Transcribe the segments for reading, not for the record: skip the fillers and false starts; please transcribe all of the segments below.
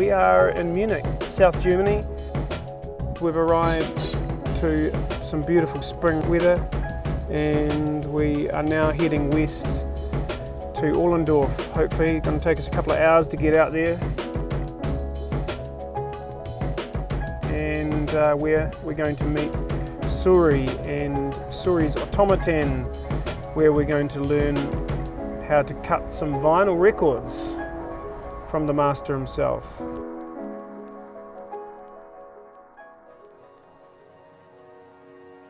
We are in Munich, South Germany. We've arrived to some beautiful spring weather and we are now heading west to Ohlendorf. Hopefully, going to take us a couple of hours to get out there. And we're going to meet Suri and Suri's automaton, where we're going to learn how to cut some vinyl records from the master himself.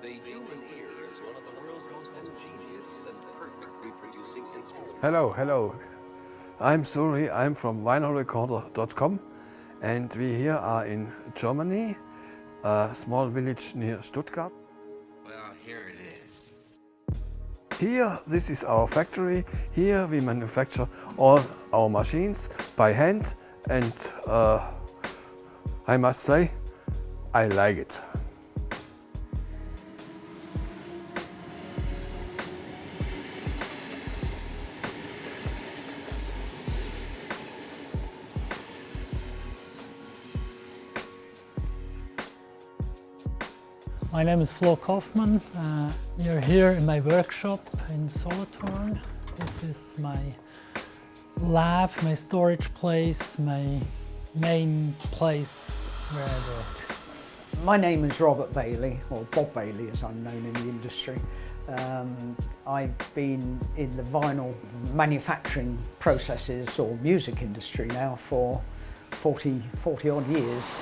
The human ear is one of the world's most ingenious and perfect reproducing instruments. Hello. I'm Suri, I'm from vinylrecorder.com and we here are in Germany, a small village near Stuttgart. Well, here it is. Here, this is our factory. Here we manufacture all our machines by hand and I must say, I like it. My name is Flo Kaufmann. You're here in my workshop in Solothurn. This is my lab, my storage place, my main place where I work. My name is Robert Bailey, or Bob Bailey as I'm known in the industry. I've been in the vinyl manufacturing processes or music industry now for 40 odd years.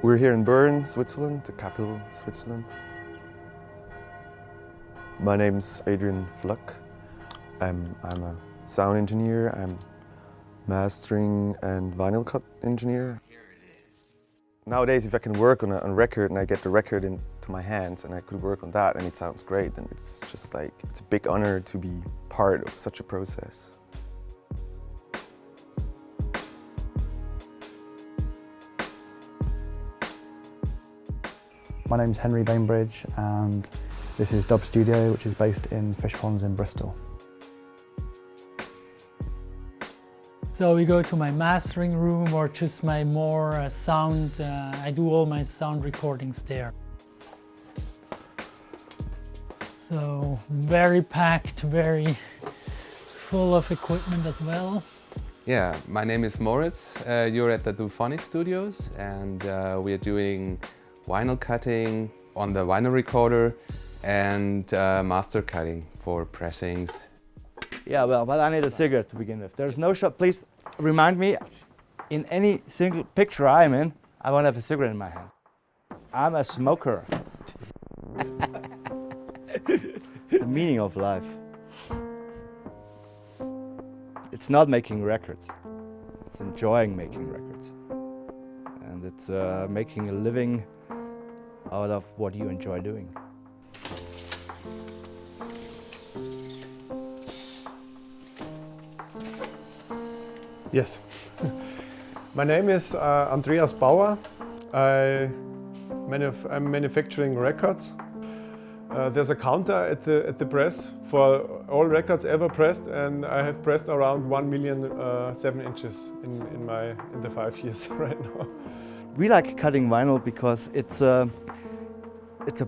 We're here in Bern, Switzerland, the capital of Switzerland. My name's Adrian Fluck. I'm a sound engineer, I'm mastering and vinyl cut engineer. Here it is. Nowadays, if I can work on a record and I get the record into my hands and I could work on that and it sounds great, then it's just like, it's a big honor to be part of such a process. My name's Henry Bainbridge and this is Dub Studio, which is based in Fish Ponds in Bristol. So we go to my mastering room or just my more sound, I do all my sound recordings there. So very packed, very full of equipment as well. Yeah, my name is Moritz. You're at the Duphonic Studios and we are doing vinyl cutting on the vinyl recorder and master cutting for pressings. Yeah, well, but I need a cigarette to begin with. There's no shot. Please remind me, in any single picture I'm in, I want to have a cigarette in my hand. I'm a smoker. The meaning of life. It's not making records. It's enjoying making records. And it's making a living out of what you enjoy doing. Yes. My name is Andreas Bauer. I'm manufacturing records. There's a counter at the press for all records ever pressed, and I have pressed around 1 million 7 inches in the 5 years right now. We like cutting vinyl because it's a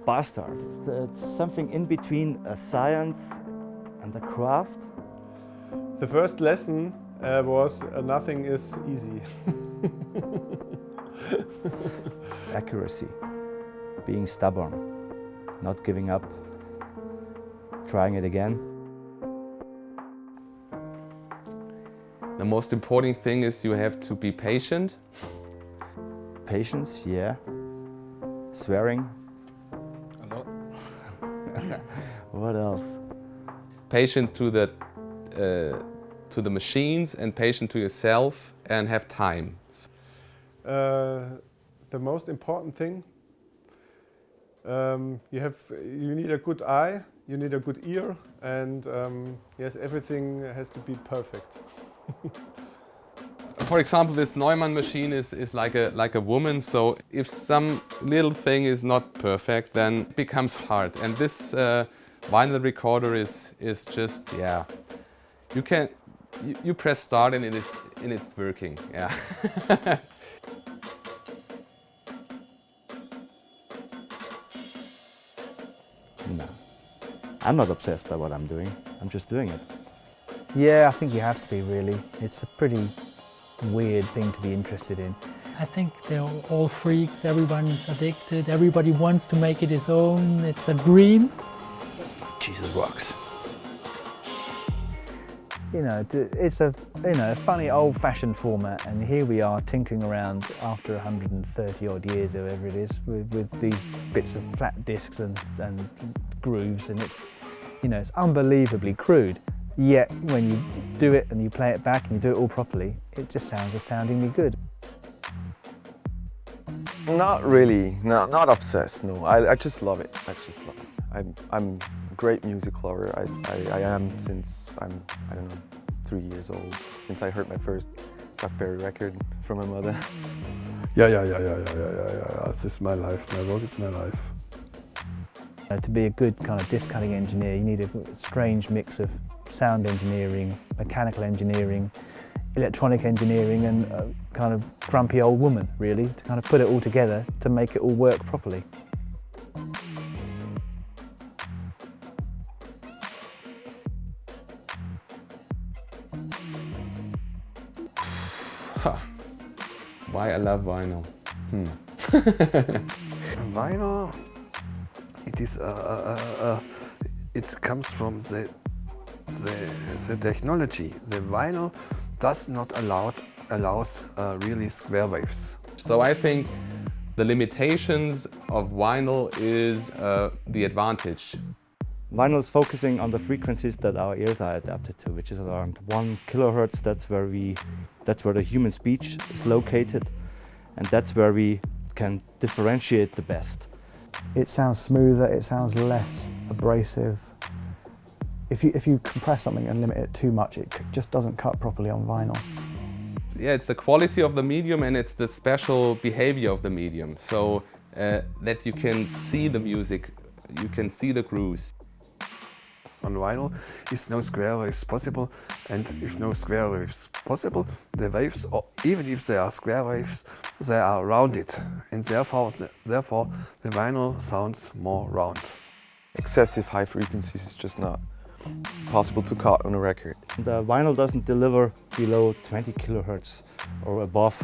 bastard. It's something in between a science and a craft. The first lesson was nothing is easy. Accuracy, being stubborn, not giving up, trying it again. The most important thing is you have to be patient. Patience, yeah. Swearing. A lot. What else? Patient to the machines and patient to yourself and have time. The most important thing, you need a good eye, you need a good ear, and yes, everything has to be perfect. For example, this Neumann machine is like a woman, so if some little thing is not perfect, then it becomes hard. And this vinyl recorder is just, yeah, you press start and it's working, yeah. No, I'm not obsessed by what I'm doing. I'm just doing it. Yeah, I think you have to be, really. It's a pretty weird thing to be interested in. I think they're all freaks, everyone's addicted, everybody wants to make it his own, it's a dream. Jesus rocks. You know, it's a funny old-fashioned format, and here we are tinkering around after 130 odd years, or whatever it is, with these bits of flat discs and grooves, and it's unbelievably crude. Yet when you do it and you play it back and you do it all properly, it just sounds astoundingly good. Not really, no, not obsessed, no. I just love it, I just love it. I'm a great music lover. I am since I'm, I don't know, 3 years old, since I heard my first Blackberry record from my mother. Yeah. This is my life, my work is my life. To be a good kind of disc cutting engineer, you need a strange mix of sound engineering, mechanical engineering, electronic engineering, and a kind of grumpy old woman, really, to kind of put it all together to make it all work properly. Why I love vinyl? Vinyl, it is it comes from the technology. The vinyl does not allows really square waves. So I think the limitations of vinyl is the advantage. Vinyl is focusing on the frequencies that our ears are adapted to, which is around 1 kilohertz. That's where the human speech is located, and that's where we can differentiate the best. It sounds smoother, it sounds less abrasive. If you compress something and limit it too much, it just doesn't cut properly on vinyl. Yeah, it's the quality of the medium and it's the special behavior of the medium. So that you can see the music, you can see the grooves. On vinyl is no square waves possible, and if no square waves possible, the waves, or even if they are square waves, they are rounded, and therefore the vinyl sounds more round. Excessive high frequencies is just not possible to cut on a record. The vinyl doesn't deliver below 20 kilohertz or above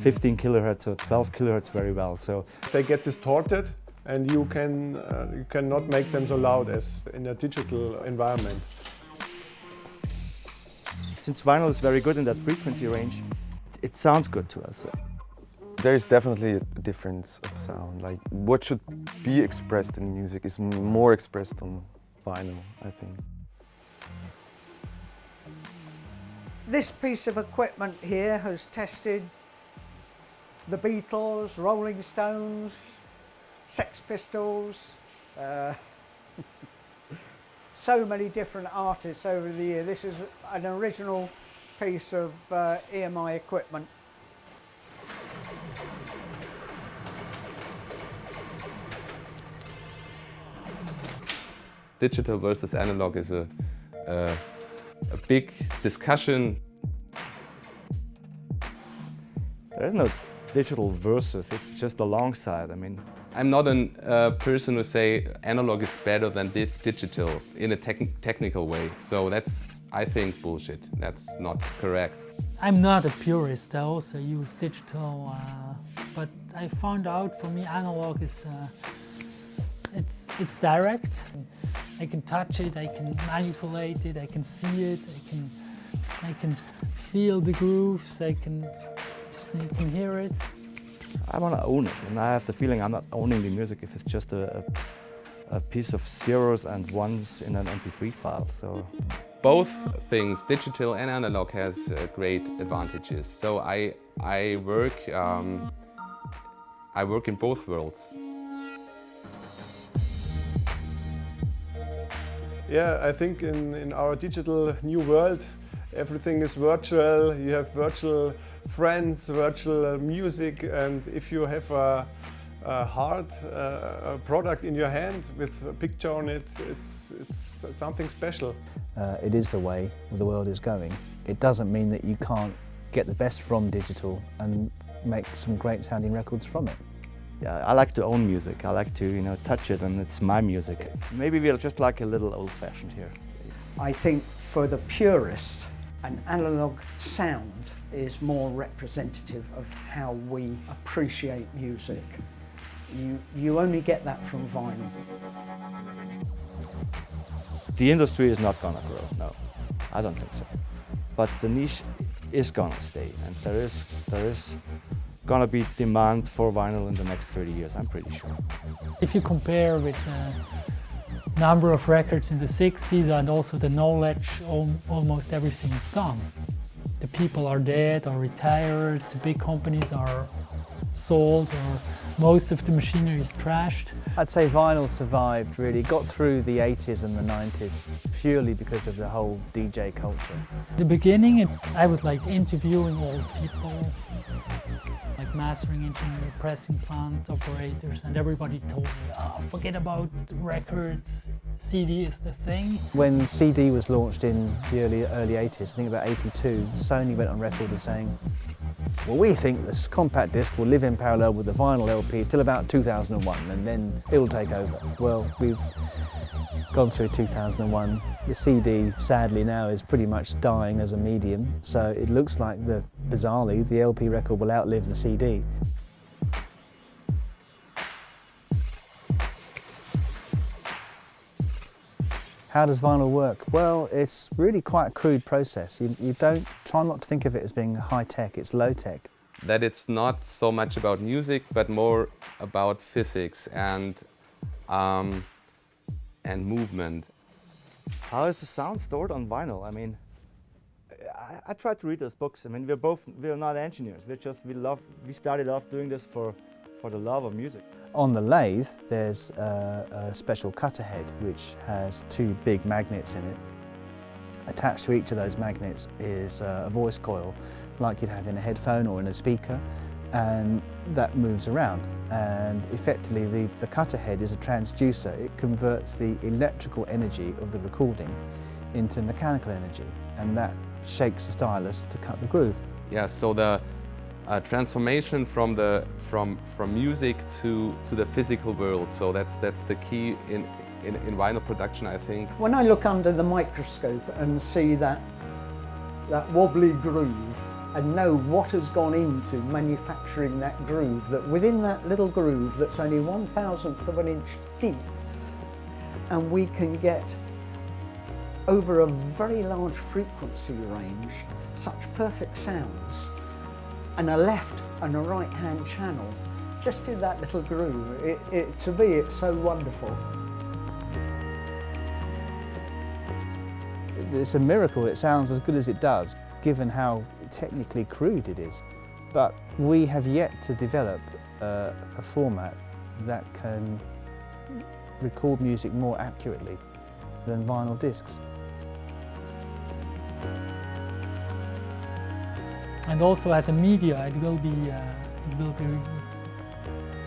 15 kilohertz or 12 kilohertz very well. So They get distorted, and you cannot make them so loud as in a digital environment. since vinyl is very good in that frequency range, it sounds good to us. There is definitely a difference of sound. Like what should be expressed in music is more expressed on vinyl, I think. This piece of equipment here has tested the Beatles, Rolling Stones, Sex Pistols, so many different artists over the year. This is an original piece of EMI equipment. Digital versus analog is a big discussion. There is no digital versus, it's just alongside. I mean, I'm not a person who say analog is better than digital in a technical way. So that's, I think, bullshit. That's not correct. I'm not a purist, I also use digital, but I found out for me analog is, it's direct. I can touch it, I can manipulate it, I can see it, I can feel the grooves, you can hear it. I want to own it, and I have the feeling I'm not owning the music if it's just a piece of zeros and ones in an MP3 file. So both things, digital and analog, has great advantages. So I work in both worlds. Yeah, I think in our digital new world, everything is virtual. You have virtual friends, virtual music, and if you have a hard product in your hand with a picture on it, it's something special. It is the way the world is going. It doesn't mean that you can't get the best from digital and make some great sounding records from it. Yeah, I like to own music. I like to, touch it, and it's my music. Maybe we're just like a little old-fashioned here. I think for the purist, an analog sound is more representative of how we appreciate music. You only get that from vinyl. The industry is not gonna grow, no. I don't think so. But the niche is gonna stay, and there is gonna be demand for vinyl in the next 30 years, I'm pretty sure. If you compare with the number of records in the 60s and also the knowledge, almost everything is gone. The people are dead or retired, the big companies are sold, or most of the machinery is trashed. I'd say vinyl survived really, got through the 80s and the 90s purely because of the whole DJ culture. In the beginning, I was like interviewing old people, like mastering engineer, pressing plant operators, and everybody told me, oh, forget about records, CD is the thing. When CD was launched in the early 80s, I think about 82, Sony went on record as saying, well, we think this compact disc will live in parallel with the vinyl LP till about 2001, and then it will take over. Well, we've gone through 2001. The CD, sadly now, is pretty much dying as a medium, so it looks like, bizarrely, the LP record will outlive the CD. How does vinyl work? Well, it's really quite a crude process. You try not to think of it as being high-tech, it's low-tech. That it's not so much about music, but more about physics and movement. How is the sound stored on vinyl? I mean, I try to read those books. I mean, we're not engineers. We started off doing this for the love of music. On the lathe, there's a special cutter head which has two big magnets in it. Attached to each of those magnets is a voice coil, like you'd have in a headphone or in a speaker, and that moves around. And effectively, the cutter head is a transducer. It converts the electrical energy of the recording into mechanical energy, and that shakes the stylus to cut the groove. Yeah, so the transformation from music to the physical world. So that's the key in vinyl production, I think. When I look under the microscope and see that wobbly groove and know what has gone into manufacturing that groove, that within that little groove that's only 1/1000th of an inch deep, and we can get over a very large frequency range such perfect sounds, and a left and a right hand channel just in that little groove. To me, it's so wonderful. It's a miracle it sounds as good as it does, given how technically crude it is. But we have yet to develop a format that can record music more accurately than vinyl discs. And also as a media, it will be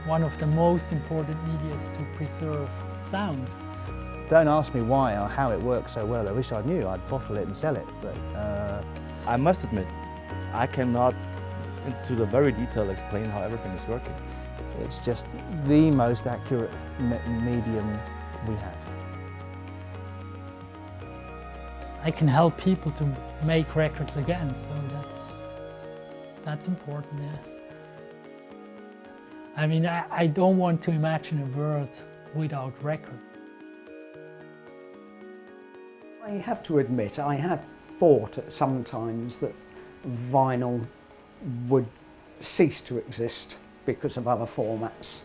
one of the most important medias to preserve sound. Don't ask me why or how it works so well. I wish I knew. I'd bottle it and sell it. But I must admit, I cannot, to the very detail, explain how everything is working. It's just the most accurate medium we have. I can help people to make records again, so that's important, yeah. I mean, I don't want to imagine a world without record. I have to admit, I have thought at some times that vinyl would cease to exist because of other formats.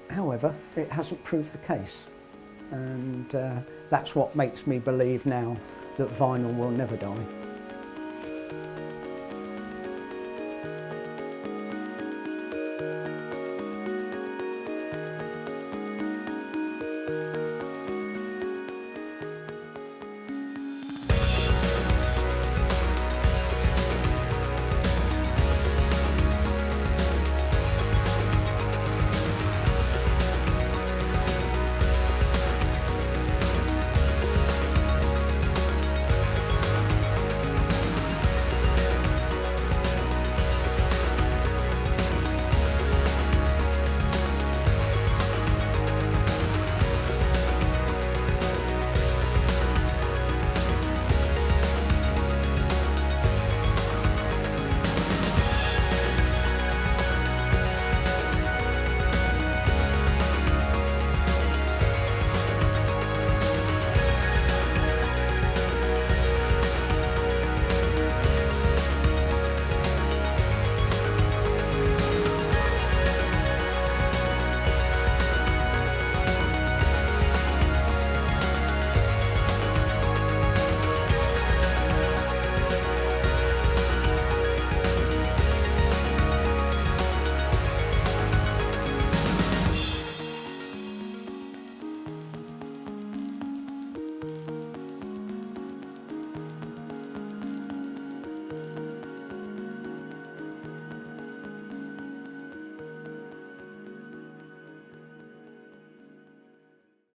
However, it hasn't proved the case, and that's what makes me believe now that vinyl will never die.